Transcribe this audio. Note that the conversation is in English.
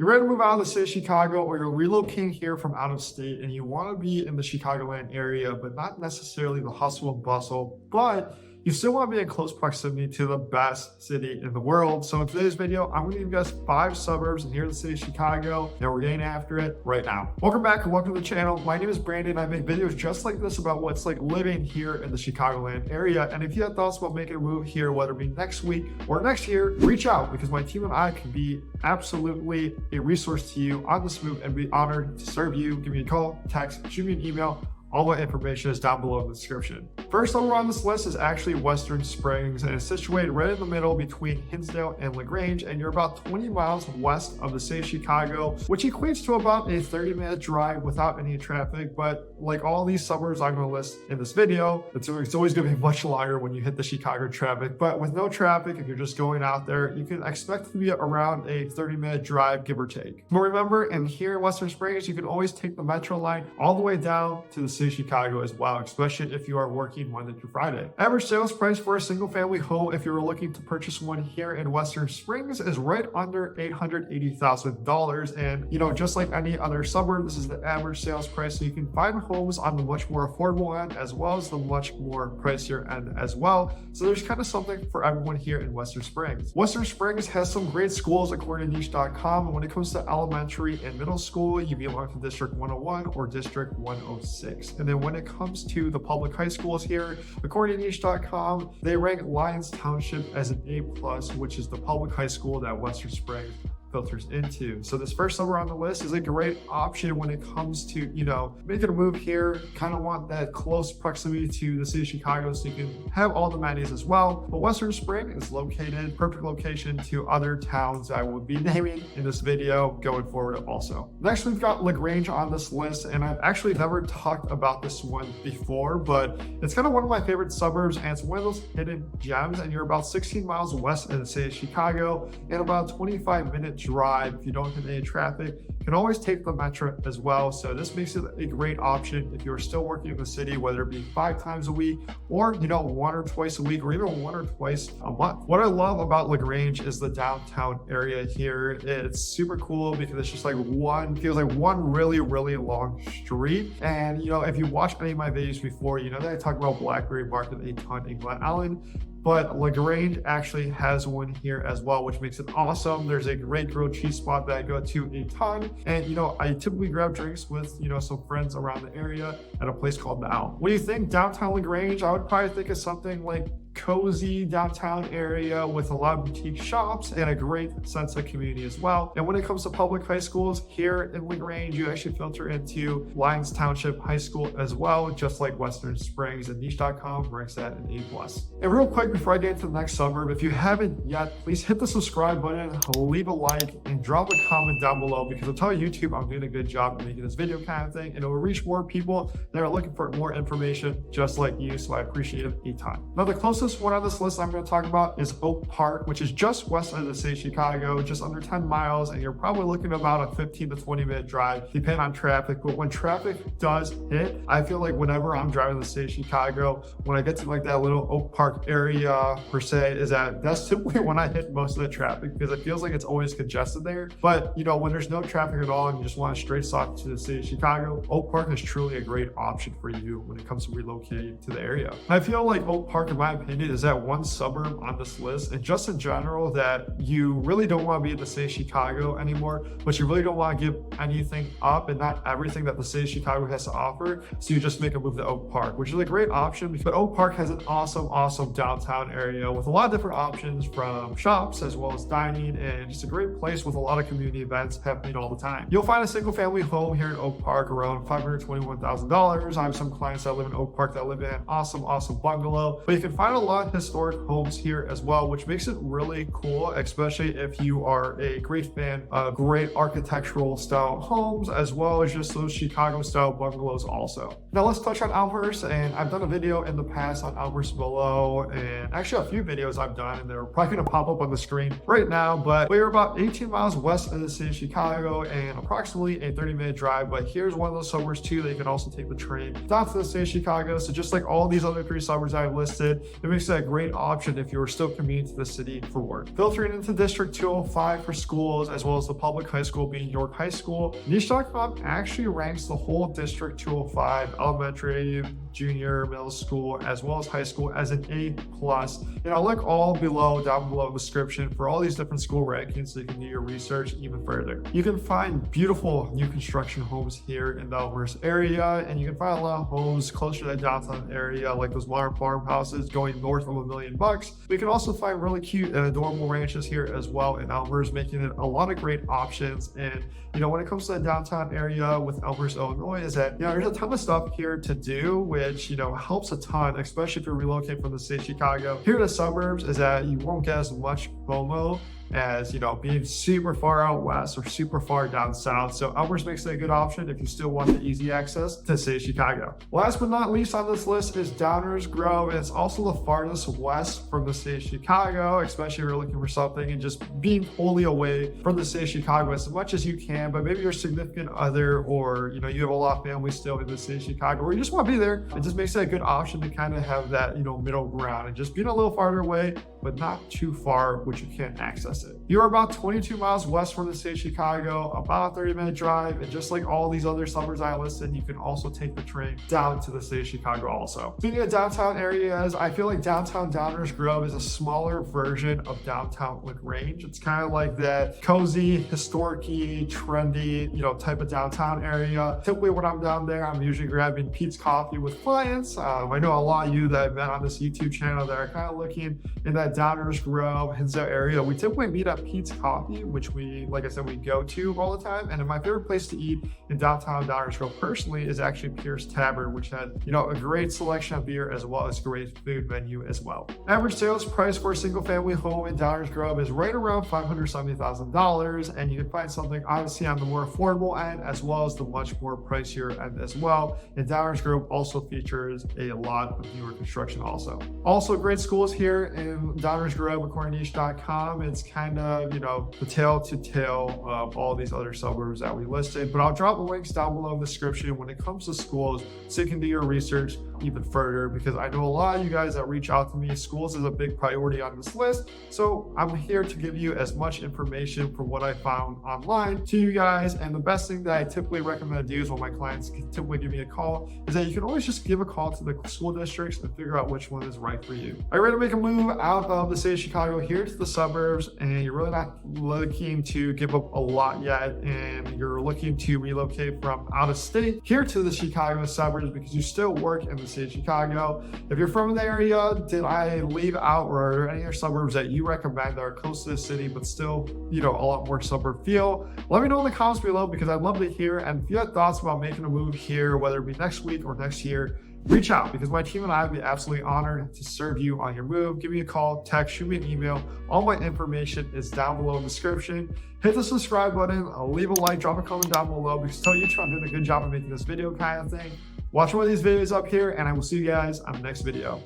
You're ready to move out of the city of Chicago, or you're relocating here from out of state and you want to be in the Chicagoland area, but not necessarily the hustle and bustle, but you still want to be in close proximity to the best city in the world. So in today's video, I'm going to give you guys 5 suburbs here in the city of Chicago, and we're getting after it right now. Welcome back and welcome to the channel. My name is Brandon. I make videos just like this about what's like living here in the Chicagoland area. And if you have thoughts about making a move here, whether it be next week or next year, reach out, because my team and I can be absolutely a resource to you on this move and be honored to serve you. Give me a call, text, shoot me an email. All my information is down below in the description. First over on this list is actually Western Springs, and it's situated right in the middle between Hinsdale and Grange, and you're about 20 miles west of the city of Chicago, which equates to about a 30-minute drive without any traffic. But like all these suburbs I'm going to list in this video, it's always going to be much longer when you hit the Chicago traffic. But with no traffic, if you're just going out there, you can expect to be around a 30-minute drive, give or take. But remember, in here in Western Springs, you can always take the Metro line all the way down to the city of Chicago as well, especially if you are working Monday through Friday. Average sales price for a single family home, if you're looking to purchase one here in Western Springs, is right under $880,000. And you know, just like any other suburb, this is the average sales price. So you can find homes on the much more affordable end as well as the much more pricier end as well. So there's kind of something for everyone here in Western Springs. Western Springs has some great schools according to niche.com. And when it comes to elementary and middle school, you belong to District 101 or District 106. And then when it comes to the public high schools here, according to niche.com, they rank Lyons Township as an A+, which is the public high school that Western Springs filters into. So this first suburb on the list is a great option when it comes to, you know, making a move here. Kind of want that close proximity to the city of Chicago so you can have all the amenities as well. But Western Spring is located, perfect location to other towns I will be naming in this video going forward also. Next, we've got Grange on this list, and I've actually never talked about this one before, but it's kind of one of my favorite suburbs, and it's one of those hidden gems. And you're about 16 miles west of the city of Chicago and about a 25-minute drive. If you don't hit any traffic, you can always take the Metro as well. So this makes it a great option if you're still working in the city, whether it be 5 times a week or, you know, 1 or twice a week or even 1 or twice a month. What I love about Grange is the downtown area here. It's super cool because it's just like feels like one really long street. And you know, if you watch any of my videos before, you know that I talk about Blackberry Market a ton in Glen Ellen. But Grange actually has one here as well, which makes it awesome. There's a great grilled cheese spot that I go to a ton. And, you know, I typically grab drinks with, you know, some friends around the area at a place called The Owl. When you think downtown Grange, I would probably think of something like cozy downtown area with a lot of boutique shops and a great sense of community as well. And when it comes to public high schools here in Grange, you actually filter into Lyons Township High School as well, just like Western Springs, and niche.com ranks that an A+. And real quick, before I get into the next suburb, if you haven't yet, please hit the subscribe button, leave a like, and drop a comment down below, because I'll tell YouTube I'm doing a good job of making this video kind of thing, and it will reach more people that are looking for more information just like you, so I appreciate it a ton. Now, the closest one on this list I'm going to talk about is Oak Park, which is just west of the city of Chicago, just under 10 miles, and you're probably looking at about a 15 to 20 minute drive depending on traffic. But when traffic does hit, I feel like whenever I'm driving the city of Chicago, when I get to like that little Oak Park area per se, that's typically when I hit most of the traffic, because it feels like it's always congested there. But you know, when there's no traffic at all and you just want a straight shot to the city of Chicago, Oak Park is truly a great option for you when it comes to relocating to the area. I feel like Oak Park, in my opinion, is that one suburb on this list, and just in general, that you really don't want to be in the city of Chicago anymore, but you really don't want to give anything up and not everything that the city of Chicago has to offer. So you just make a move to Oak Park, which is a great option. But Oak Park has an awesome downtown area with a lot of different options, from shops as well as dining, and just a great place with a lot of community events happening all the time. You'll find a single family home here in Oak Park around $521,000. I have some clients that live in Oak Park that live in an awesome bungalow, but you can find a lot of historic homes here as well, which makes it really cool, especially if you are a great fan of great architectural style homes, as well as just those Chicago style bungalows also. Now let's touch on Elmhurst, and I've done a video in the past on Elmhurst below, and actually a few videos I've done, and they're probably going to pop up on the screen right now. But we're about 18 miles west of the city of Chicago and approximately a 30-minute drive. But here's one of those suburbs too that you can also take the train down to the city of Chicago. So just like all these other 3 suburbs I've listed, if makes that a great option if you're still commuting to the city for work. Filtering into District 205 for schools, as well as the public high school being York High School, Niche.com actually ranks the whole District 205 elementary, junior, middle school, as well as high school as an A+. And I'll link all down below in the description for all these different school rankings so you can do your research even further. You can find beautiful new construction homes here in the Elmhurst area, and you can find a lot of homes closer to the downtown area, like those modern farmhouses going north of $1 million. We can also find really cute and adorable ranches here as well in Elmhurst, making it a lot of great options. And when it comes to the downtown area with Elmhurst, Illinois, is that there's a ton of stuff here to do, which helps a ton, especially if you're relocating from the state of Chicago. Here in the suburbs is that you won't get as much FOMO as being super far out west or super far down south. So Elmhurst makes it a good option if you still want the easy access to the city of Chicago. Last but not least on this list is Downers Grove. And it's also the farthest west from the city of Chicago, especially if you're looking for something and just being wholly away from the city of Chicago as much as you can. But maybe your significant other, or you have a lot of family still in the city of Chicago, or you just want to be there. It just makes it a good option to kind of have that middle ground and just being a little farther away, but not too far, which you can't access it. You're about 22 miles west from the city of Chicago, about a 30-minute drive, and just like all these other suburbs I listed, you can also take the train down to the city of Chicago also. Speaking of downtown areas, I feel like downtown Downers Grove is a smaller version of downtown Grange. It's kind of like that cozy, historic-y, trendy, type of downtown area. Typically when I'm down there, I'm usually grabbing Pete's Coffee with clients. I know a lot of you that I've met on this YouTube channel that are kind of looking in that Downers Grove, Hinsdale area. We typically meet at Pete's Coffee, which we go to all the time. And my favorite place to eat in downtown Downers Grove personally is actually Pierce Tavern, which had a great selection of beer as well as great food menu as well. Average sales price for a single family home in Downers Grove is right around $570,000, and you can find something obviously on the more affordable end as well as the much more pricier end as well. And Downers Grove also features a lot of newer construction also. Also great schools here in Downers Grove according to Niche.com. It's kind of the tail to tail of all these other suburbs that we listed, but I'll drop the links down below in the description when it comes to schools so you can do your research even further, because I know a lot of you guys that reach out to me, schools is a big priority on this list. So I'm here to give you as much information from what I found online to you guys. And the best thing that I typically recommend to do is when my clients typically give me a call is that you can always just give a call to the school districts and figure out which one is right for you. Are you ready to make a move out of the city of Chicago here to the suburbs, and you're really not looking to give up a lot yet, and you're looking to relocate from out of state here to the Chicago suburbs because you still work in the city of Chicago? If you're from the area, did I leave out, or are there any other suburbs that you recommend that are close to the city but still a lot more suburb feel? Let me know in the comments below, because I'd love to hear. And if you have thoughts about making a move here, whether it be next week or next year, reach out, because my team and I would be absolutely honored to serve you on your move. Give me a call, text, shoot me an email. All my information is down below in the description. Hit the subscribe button, leave a like, drop a comment down below, because I tell YouTube I'm doing a good job of making this video kind of thing. Watch one of these videos up here, and I will see you guys on the next video.